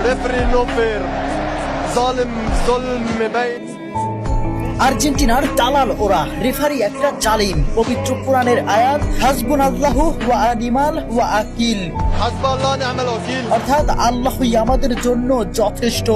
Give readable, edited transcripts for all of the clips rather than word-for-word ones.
ريفري نو فير ظالم ظلم بين আর্জেন্টিনার দালাল ওরা, রেফারি একটা জালিম। পবিত্র কোরআনের আয়াত হাসবুনাল্লাহু ওয়া নিমাল ওয়াকিল, حسب الله ونعم الوكيل, অর্থাৎ আল্লাহই আমাদের জন্য যথেষ্ট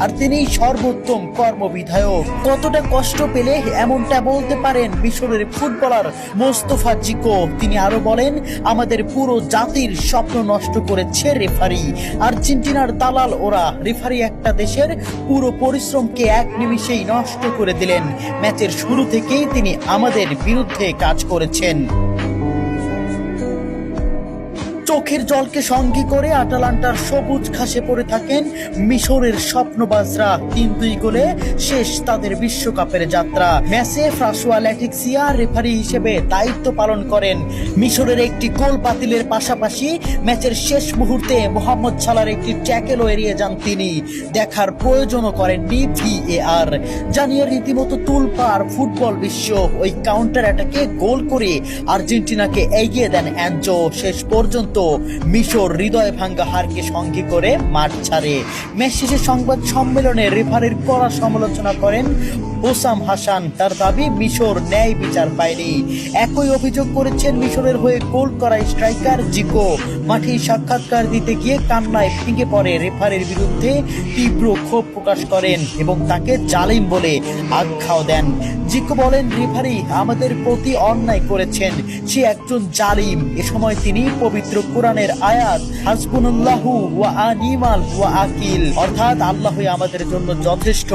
আর তিনিই সর্বোত্তম কর্মবিধায়ক। কতটা কষ্ট পেলে এমনটা বলতে পারেন মিশরের ফুটবলার মোস্তফা জিকো। তিনি আরো বলেন, আমাদের পুরো জাতির স্বপ্ন নষ্ট করেছে রেফারি। আর্জেন্টিনার দালাল ওরা, রেফারি একটা দেশের পুরো পরিশ্রমকে এক নিমিষেই নষ্ট করে দিলেন। ম্যাচের শুরু থেকেই তিনি আমাদের বিরুদ্ধে কাজ করেছেন। চোখের জলকে সঙ্গী করে আটালান্টার সবুজ ঘাসে পড়ে থাকেন মিশরের স্বপ্নবাজরা। 3-2 গোলে শেষ তাদের বিশ্বকাপের যাত্রা। ম্যাচে ফ্রাসোয়া ল্যাটিক্সিয়া রেফারি হিসেবে দায়িত্ব পালন করেন। মিশরের একটি গোল বাতিলের পাশাপাশি ম্যাচের শেষ মুহূর্তে মোহাম্মদ সালার একটি ট্যাকেলও এড়িয়ে যান তিনি। দেখার প্রয়োজনও করেননি VAR। জানিয়ে রীতিমতো তুলপাড় ফুটবল বিশ্ব। ওই কাউন্টার অ্যাটাকে গোল করে আর্জেন্টিনাকে এগিয়ে দেন অ্যানজো। শেষ পর্যন্ত মিশর হৃদয় ভাঙ্গা হারকে সঙ্গী করে মাঠ ছাড়ে। ম্যাচ শেষে সংবাদ সম্মেলনে রেফারির কড়া সমালোচনা করেন হোসাম হাসান। তার দাবি, মিশর ন্যায় বিচার পায়নি। একই অভিযোগ করেছেন মিশরের হয়ে গোল করা স্ট্রাইকার জিকো। মাঠে সাক্ষাৎকার দিতে গিয়ে কান্নায় ভেঙে পড়ে রেফারির বিরুদ্ধে তীব্র ক্ষোভ প্রকাশ করেন এবং তাকে জালিম বলে আখ্যাও দেন। জিকো বলেন, রেফারি আমাদের প্রতি অন্যায় করেছেন, সে একজন জালিম। এ সময় তিনি পবিত্র কোরআনের আয়াত হাসবুনাল্লাহু ওয়া নিমাল ওয়াকিল, অর্থাৎ আল্লাহই আমাদের জন্য যথেষ্ট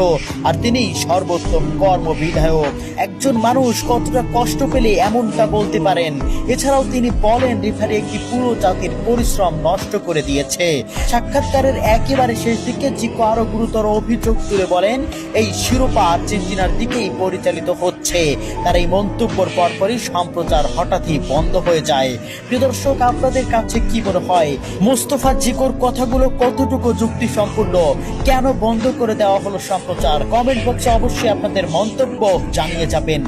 আর তিনিই সর্বোত্তম কর্মবিধায়ক। একজন মানুষ কতটা কষ্ট পেলে এমনটা বলতে পারেন। এছাড়াও তিনি বলেন, রেফারি একটি পুরো জাতির পরিশ্রম নষ্ট করে দিয়েছে। সাক্ষাৎকারের একেবারে শেষ দিকে জিকো আরো গুরুতর অভিযোগ তুলে বলেন, এই শিরোপা আর্জেন্টিনার দিকেই পরিচালিত হচ্ছে। তার এই মন্তব্যের পরপরই সম্প্রচার হঠাৎই বন্ধ হয়ে যায়। প্রিয় দর্শক, আপনাদের কাছে কি মনে হয় মোস্তফা জিকোর কথাগুলো কতটুকু যুক্তিসম্পূর্ণ? কেন বন্ধ করে দেওয়া হলো সম্প্রচার? কমেন্ট বক্সে অবশ্যই আপনাদের মন্তব্য জানিয়ে যাবেন।